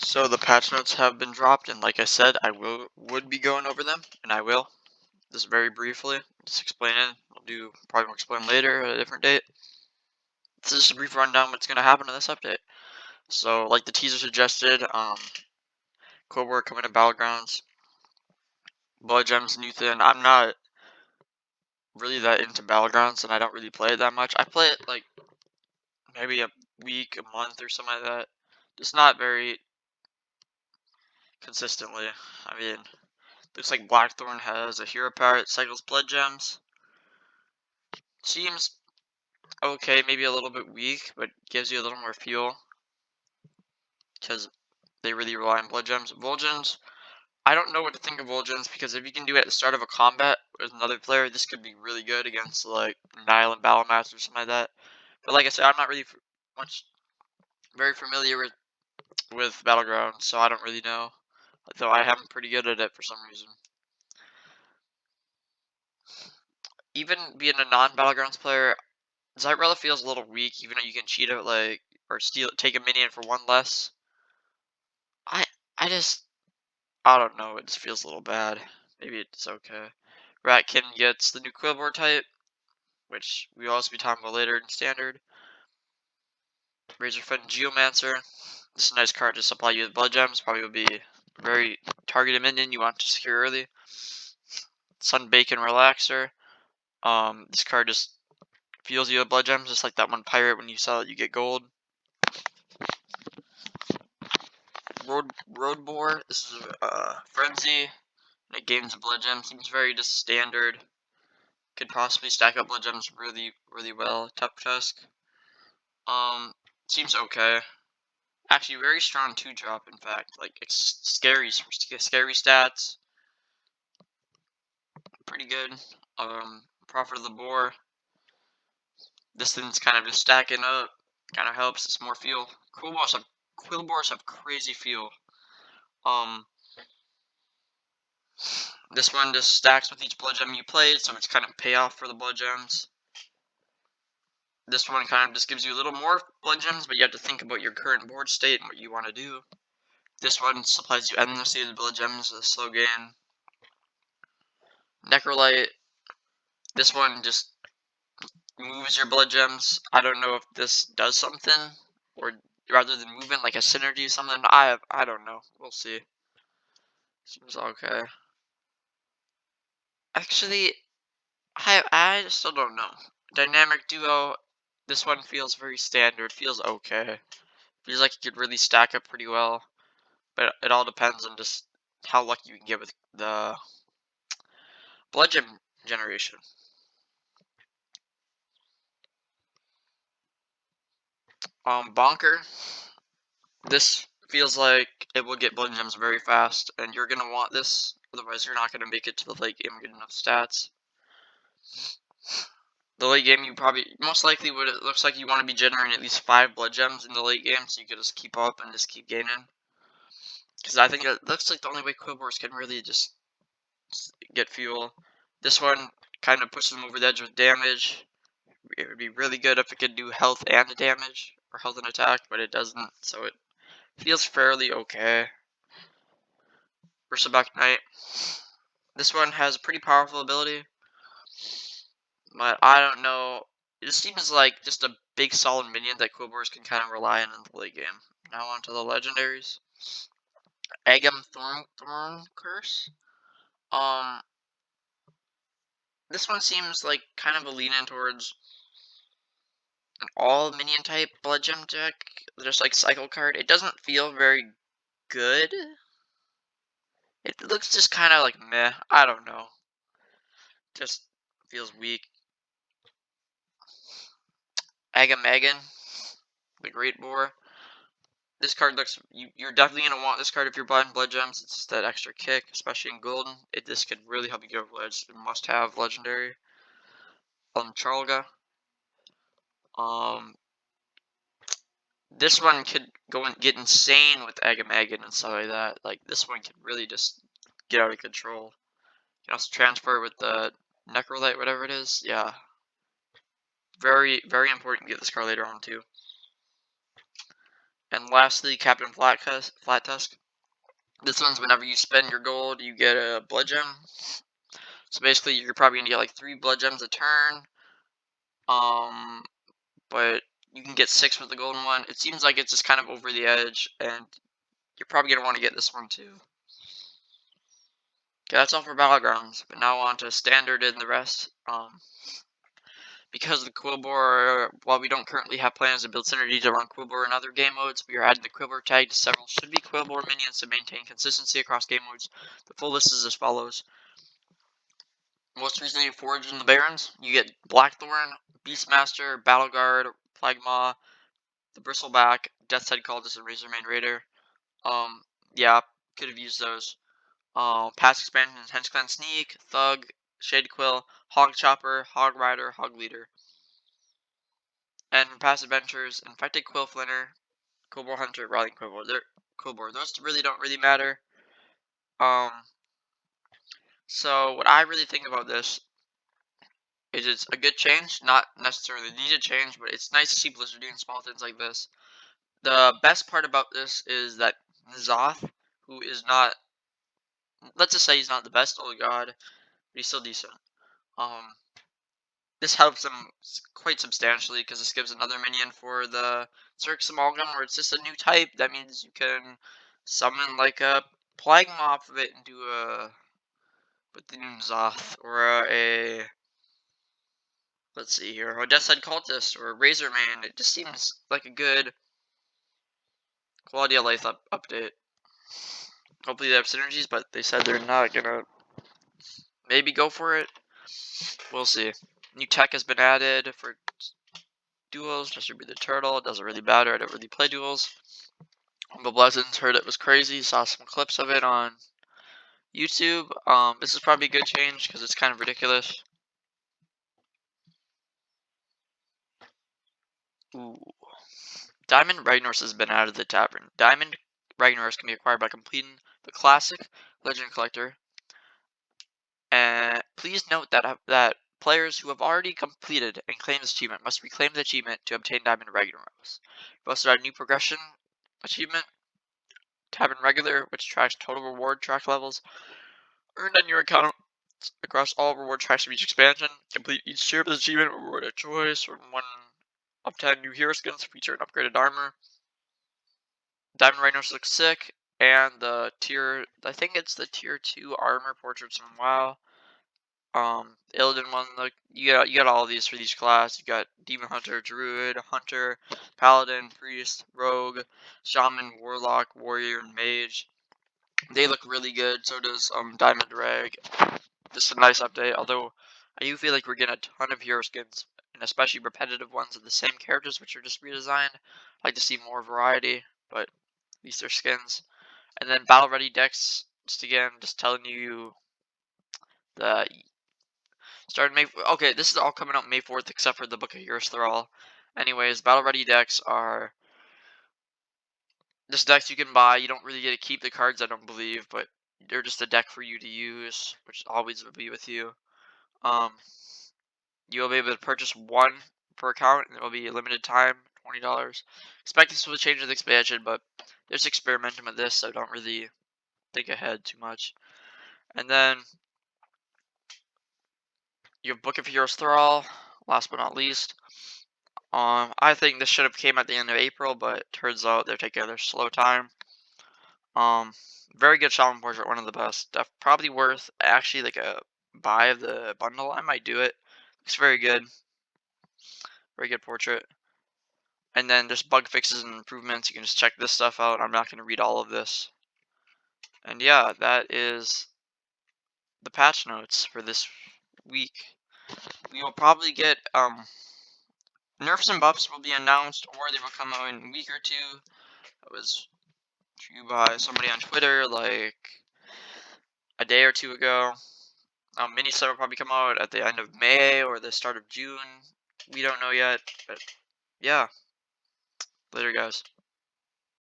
So the patch notes have been dropped, and like I said, I would be going over them, and I will. Just very briefly, just explaining. I'll probably explain later at a different date. This is just a brief rundown what's gonna happen in this update. So, like the teaser suggested, Quilboar coming to Battlegrounds, Blood Gems, new thing. I'm not really that into Battlegrounds, and I don't really play it that much. I play it like maybe a week, a month, or something like that. Just not very consistently. I mean, looks like Blackthorn has a hero power that cycles Blood Gems. Seems okay, maybe a little bit weak, but gives you a little more fuel because they really rely on Blood Gems. Volgens, I don't know what to think of Volgens because if you can do it at the start of a combat with another player, this could be really good against like Nile and Battle Mats or something like that. But like I said, I'm not really very familiar with Battlegrounds, so I don't really know. Though I am pretty good at it for some reason. Even being a non-Battlegrounds player, Zyrella feels a little weak, even though you can cheat out like or take a minion for one less. I I just I don't know, it just feels a little bad. Maybe it's okay. Ratkin gets the new Quilboar type, which we'll also be talking about later in Standard. Razorfen Geomancer. This is a nice card to supply you with blood gems. Probably will be a very targeted minion you want to secure early. Sun Bacon Relaxer. This card just fuels you with blood gems, just like that one pirate. When you sell it, you get gold. Road Boar. This is Frenzy. It gains blood gems. Seems very just standard. Could possibly stack up blood gems really well. Tough Tusk. Seems okay. Actually, very strong 2-drop. In fact, like it's scary stats. Pretty good. Prophet of the Boar. This thing's kind of just stacking up. Kind of helps. It's more fuel. Quilboars have crazy fuel. This one just stacks with each blood gem you played, so it's kind of payoff for the blood gems. This one kind of just gives you a little more blood gems, but you have to think about your current board state and what you want to do. This one supplies you endlessly with blood gems, a slow gain. Necrolite. This one just moves your blood gems. I don't know if this does something, or rather than movement, like a synergy or something. I don't know. We'll see. Seems okay. Actually, I still don't know. Dynamic duo. This one feels very standard. Feels okay. Feels like it could really stack up pretty well, but it all depends on just how lucky you can get with the blood gem generation. Bonker. This feels like it will get blood gems very fast, and you're gonna want this. Otherwise, you're not gonna make it to the late game and get enough stats. The late game, you probably most likely would. It looks like you want to be generating at least 5 blood gems in the late game, so you can just keep up and just keep gaining. Because I think it looks like the only way Quilboars can really just get fuel. This one kind of pushes them over the edge with damage. It would be really good if it could do health and damage, or health and attack, but it doesn't, so it feels fairly okay. Berserk Knight. This one has a pretty powerful ability, but I don't know. It seems like just a big solid minion that Quilboars can kind of rely on in the late game. Now on to the Legendaries. Agam Thorn Curse. This one seems like kind of a lean in towards an all minion type blood gem deck. Just like cycle card. It doesn't feel very good. It looks just kind of like meh. I don't know. Just feels weak. Agamagan, the Great Boar. This card looks. You're definitely gonna want this card if you're buying blood gems. It's just that extra kick, especially in golden. This could really help you get over ledge. Must-have legendary. Charlga. This one could go and get insane with Agamagan and stuff like that. Like this one could really just get out of control. You can also transfer with the Necrolite, whatever it is. Yeah. Very important to get this card later on too. And lastly, Captain Flat Tusk. This one's whenever you spend your gold, you get a blood gem. So basically, you're probably gonna get like 3 blood gems a turn. But you can get 6 with the golden one. It seems like it's just kind of over the edge, and you're probably gonna want to get this one too. Okay, that's all for Battlegrounds. But now on to Standard and the rest. Because the Quilboar, while we don't currently have plans to build synergies around Quilboar in other game modes, we are adding the Quilboar tag to several should-be Quilboar minions to maintain consistency across game modes. The full list is as follows. Most recently forged in the Barons, you get Blackthorn, Beastmaster, Battle Guard, Plagmaw, the Bristleback, Death's Head Cultist, and Razormane Raider. Yeah, could have used those. Past expansions: Henchclan Sneak, Thug, Shade Quill, Hog Chopper, Hog Rider, Hog Leader. And from past adventures, Infected Quill Flinter, Quilboar Hunter, Riding Quilboar. Those really don't really matter. So what I really think about this is it's a good change, not necessarily needed change, but it's nice to see Blizzard doing small things like this. The best part about this is that Zoth, who is not, let's just say he's not the best old god, but he's still decent. This helps him quite substantially because this gives another minion for the Circus Amalgam, where it's just a new type. That means you can summon like a Plague Moth of it and do a with the new Zoth, or let's see here, a Death's Head Cultist or a Razormane. It just seems like a good quality of life update. Hopefully they have synergies, but they said they're not gonna. Maybe go for it. We'll see. New tech has been added for duels. Distribute the turtle. It doesn't really matter. I don't really play duels. But Blessings heard it was crazy. Saw some clips of it on YouTube. This is probably a good change because it's kind of ridiculous. Ooh. Diamond Ragnaros has been added to the tavern. Diamond Ragnaros can be acquired by completing the classic Legend Collector. And please note that players who have already completed and claimed this achievement must reclaim the achievement to obtain Diamond Ragnaros. We also added a new progression achievement, Tavern Regular, which tracks total reward track levels earned on your account across all reward tracks of each expansion. Complete each tier of this achievement, reward a choice from 1 of 10 new hero skins featuring upgraded armor. Diamond Ragnaros looks sick, and the tier, I think it's the tier 2 armor portraits from WoW. Illidan one, look, you got all of these for each class. You got Demon Hunter, Druid, Hunter, Paladin, Priest, Rogue, Shaman, Warlock, Warrior, and Mage. They look really good. So does Diamond Rag. This is a nice update, although I do feel like we're getting a ton of hero skins, and especially repetitive ones of the same characters which are just redesigned. I'd like to see more variety, but at least they're skins. And then battle ready decks, just telling you the starting May. Okay, this is all coming out May 4th, except for the Book of Heroes Thrall. Anyways, battle ready decks are just decks you can buy. You don't really get to keep the cards, I don't believe, but they're just a deck for you to use, which always will be with you. You will be able to purchase 1 per account, and it will be a limited time, $20. Expect this will change with expansion, but there's experimenting with this, so don't really think ahead too much. And then you have Book of Heroes Thrall, last but not least. I think this should have came at the end of April, but turns out they're taking their slow time. Very good Shaman portrait, one of the best. Probably worth actually like a buy of the bundle. I might do it. Looks very good. Very good portrait. And then there's bug fixes and improvements. You can just check this stuff out. I'm not going to read all of this. And yeah, that is the patch notes for this week. We will probably get nerfs and buffs will be announced, or they will come out in a week or two. That was true by somebody on Twitter like a day or two ago. Mini set will probably come out at the end of May or the start of June. We don't know yet, but yeah. Later, guys.